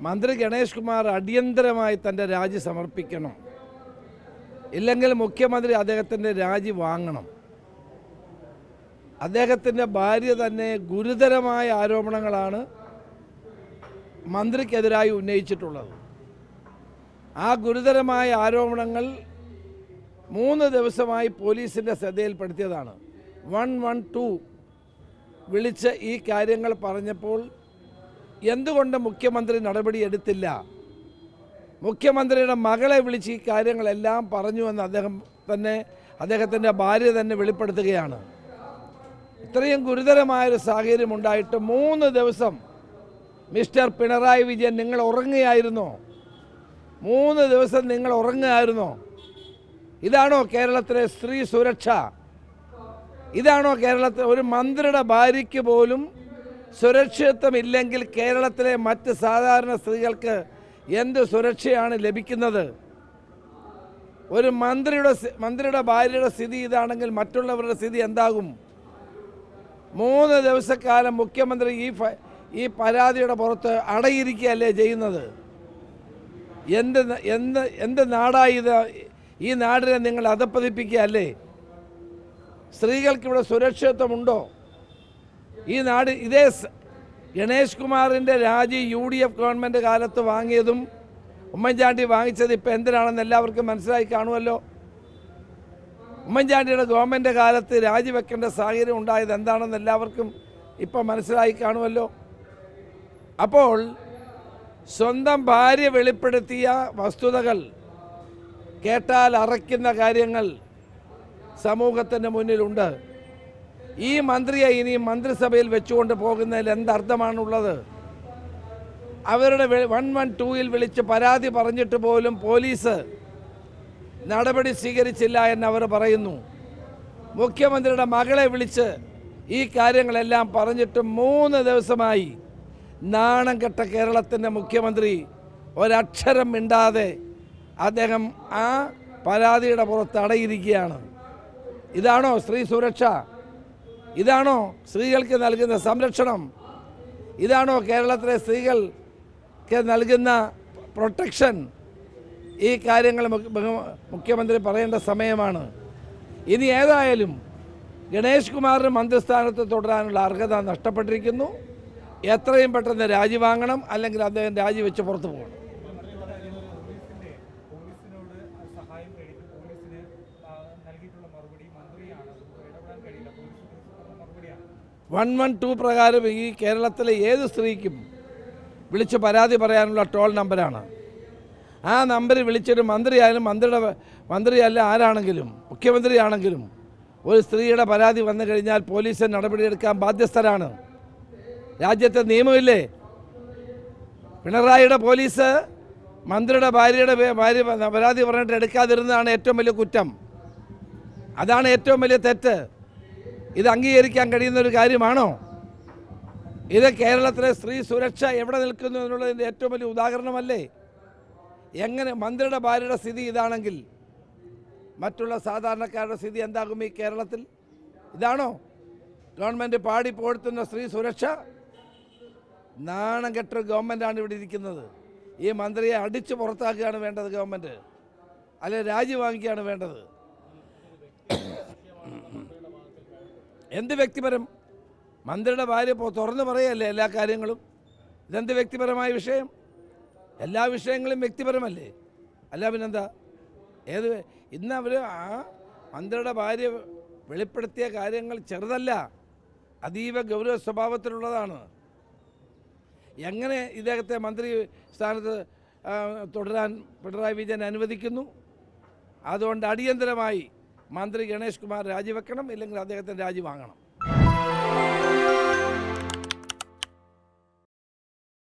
മന്ത്രി ഗണേഷ് കുമാർ അടിയന്തരമായി തൻ്റെ രാജി സമർപ്പിക്കണം. ഇല്ലെങ്കിൽ മുഖ്യമന്ത്രി അദ്ദേഹത്തിൻ്റെ രാജി വാങ്ങണം. അദ്ദേഹത്തിൻ്റെ ഭാര്യ തന്നെ ഗുരുതരമായ ആരോപണങ്ങളാണ് മന്ത്രിക്കെതിരായി ഉന്നയിച്ചിട്ടുള്ളത്. ആ ഗുരുതരമായ ആരോപണങ്ങൾ 3 ദിവസമായി പോലീസിൻ്റെ ശ്രദ്ധയിൽപ്പെടുത്തിയതാണ്. 112 വിളിച്ച് ഈ കാര്യങ്ങൾ പറഞ്ഞപ്പോൾ എന്തുകൊണ്ട് മുഖ്യമന്ത്രി നടപടിയെടുത്തില്ല? മുഖ്യമന്ത്രിയുടെ മകളെ വിളിച്ച് ഈ കാര്യങ്ങളെല്ലാം പറഞ്ഞുവെന്ന് അദ്ദേഹത്തിൻ്റെ ഭാര്യ തന്നെ വെളിപ്പെടുത്തുകയാണ്. ഇത്രയും ഗുരുതരമായൊരു സാഹചര്യം ഉണ്ടായിട്ട് 3 ദിവസം മിസ്റ്റർ പിണറായി വിജയൻ നിങ്ങൾ ഉറങ്ങുകയായിരുന്നോ? 3 ദിവസം നിങ്ങൾ ഉറങ്ങുകയായിരുന്നോ? ഇതാണോ കേരളത്തിലെ സ്ത്രീ സുരക്ഷ? ഇതാണോ കേരളത്തിൽ ഒരു മന്ത്രിയുടെ ഭാര്യയ്ക്ക് പോലും സുരക്ഷിതത്വമില്ലെങ്കിൽ കേരളത്തിലെ മറ്റ് സാധാരണ സ്ത്രീകൾക്ക് എന്ത് സുരക്ഷയാണ് ലഭിക്കുന്നത്? ഒരു മന്ത്രിയുടെ ഭാര്യയുടെ സ്ഥിതി ഇതാണെങ്കിൽ മറ്റുള്ളവരുടെ സ്ഥിതി എന്താകും? 3 ദിവസക്കാലം മുഖ്യമന്ത്രി ഈ പരാതിയുടെ പുറത്ത് അടയിരിക്കുകയല്ലേ ചെയ്യുന്നത്? എന്ത് നാടായത്? ഈ നാടിനെ നിങ്ങൾ അധപ്പതിപ്പിക്കുകയല്ലേ? സ്ത്രീകൾക്കിവിടെ സുരക്ഷിതത്വമുണ്ടോ? ഈ നാട് ഇതേ ഗണേഷ് കുമാറിൻ്റെ രാജി UDF ഗവൺമെൻറ് കാലത്ത് വാങ്ങിയതും ഉമ്മൻചാണ്ടി വാങ്ങിച്ചത് ഇപ്പം എന്തിനാണെന്ന് എല്ലാവർക്കും മനസ്സിലായി കാണുമല്ലോ. ഉമ്മൻചാണ്ടിയുടെ ഗവൺമെൻറ് കാലത്ത് രാജിവെക്കേണ്ട സാഹചര്യം ഉണ്ടായത് എന്താണെന്ന് എല്ലാവർക്കും ഇപ്പം മനസ്സിലായി കാണുമല്ലോ. അപ്പോൾ സ്വന്തം ഭാര്യ വെളിപ്പെടുത്തിയ വസ്തുതകൾ കേട്ടാൽ അറയ്ക്കുന്ന കാര്യങ്ങൾ സമൂഹത്തിൻ്റെ മുന്നിലുണ്ട്. ഈ മന്ത്രിയെ ഇനി മന്ത്രിസഭയിൽ വെച്ചുകൊണ്ട് പോകുന്നതിൽ എന്തർത്ഥമാണുള്ളത്? അവരുടെ 112ൽ വിളിച്ച് പരാതി പറഞ്ഞിട്ട് പോലും പോലീസ് നടപടി സ്വീകരിച്ചില്ല എന്നവർ പറയുന്നു. മുഖ്യമന്ത്രിയുടെ മകളെ വിളിച്ച് ഈ കാര്യങ്ങളെല്ലാം പറഞ്ഞിട്ട് 3 ദിവസമായി നാണം കെട്ട കേരളത്തിൻ്റെ മുഖ്യമന്ത്രി ഒരക്ഷരം മിണ്ടാതെ അദ്ദേഹം ആ പരാതിയുടെ പുറത്ത് അടയിരിക്കുകയാണ്. ഇതാണോ സ്ത്രീ സുരക്ഷ? ഇതാണോ സ്ത്രീകൾക്ക് നൽകുന്ന സംരക്ഷണം? ഇതാണോ കേരളത്തിലെ സ്ത്രീകൾക്ക് നൽകുന്ന പ്രൊട്ടക്ഷൻ? ഈ കാര്യങ്ങൾ മുഖ്യമന്ത്രി പറയേണ്ട സമയമാണ്. ഇനി ഏതായാലും ഗണേഷ് കുമാറിന് മന്ത്രിസ്ഥാനത്ത് തുടരാനുള്ള അർഹത നഷ്ടപ്പെട്ടിരിക്കുന്നു. എത്രയും പെട്ടെന്ന് രാജി വാങ്ങണം, അല്ലെങ്കിൽ അദ്ദേഹം രാജിവെച്ച് പുറത്തു പോകണം. 112 പ്രകാരം ഈ കേരളത്തിലെ ഏത് സ്ത്രീക്കും വിളിച്ച് പരാതി പറയാനുള്ള ടോൾ നമ്പറാണ്. ആ നമ്പറിൽ വിളിച്ചൊരു മന്ത്രിയായാലും മന്ത്രിയല്ല ആരാണെങ്കിലും മുഖ്യമന്ത്രിയാണെങ്കിലും ഒരു സ്ത്രീയുടെ പരാതി വന്നു കഴിഞ്ഞാൽ പോലീസ് നടപടിയെടുക്കാൻ ബാധ്യസ്ഥരാണ്. രാജ്യത്തെ നിയമമില്ലേ? പിണറായിയുടെ പോലീസ് മന്ത്രിയുടെ ഭാര്യ പരാതി പറഞ്ഞിട്ട് എടുക്കാതിരുന്നതാണ് ഏറ്റവും വലിയ കുറ്റം. അതാണ് ഏറ്റവും വലിയ തെറ്റ്. ഇത് അംഗീകരിക്കാൻ കഴിയുന്ന ഒരു കാര്യമാണോ? ഇത് കേരളത്തിലെ സ്ത്രീ സുരക്ഷ എവിടെ നിൽക്കുന്നു എന്നുള്ളതിൻ്റെ ഏറ്റവും വലിയ ഉദാഹരണമല്ലേ? എങ്ങനെ മന്ത്രിയുടെ ഭാര്യയുടെ സ്ഥിതി ഇതാണെങ്കിൽ മറ്റുള്ള സാധാരണക്കാരുടെ സ്ഥിതി എന്താകും ഈ കേരളത്തിൽ? ഇതാണോ ഗവൺമെൻറ് പാടി പോഴ്ത്തുന്ന സ്ത്രീ സുരക്ഷ? നാണം കെട്ട ഗവൺമെൻറ്റാണ് ഇവിടെ ഇരിക്കുന്നത്. ഈ മന്ത്രിയെ അടിച്ചു പുറത്താക്കുകയാണ് വേണ്ടത് ഗവൺമെൻറ്, അല്ലെ രാജി വാങ്ങിക്കുകയാണ് വേണ്ടത്. എന്ത് വ്യക്തിപരം? മന്ത്രിയുടെ ഭാര്യ തുറന്നു പറയല്ലേ എല്ലാ കാര്യങ്ങളും. ഇതെന്ത് വ്യക്തിപരമായ വിഷയം? എല്ലാ വിഷയങ്ങളും വ്യക്തിപരമല്ലേ? അല്ല പിന്നെന്താ? ഇന്ന് അവർ ആ മന്ത്രിയുടെ ഭാര്യ വെളിപ്പെടുത്തിയ കാര്യങ്ങൾ ചെറുതല്ല, അതീവ ഗൗരവ സ്വഭാവത്തിലുള്ളതാണ്. എങ്ങനെ ഇദ്ദേഹത്തെ മന്ത്രി സ്ഥാനത്ത് തുടരാൻ പിണറായി വിജയൻ അനുവദിക്കുന്നു? അതുകൊണ്ട് അടിയന്തരമായി മന്ത്രി ഗണേഷ് കുമാർ രാജിവെക്കണം, ഇല്ലെങ്കിൽ അദ്ദേഹത്തിന് രാജി വാങ്ങണം.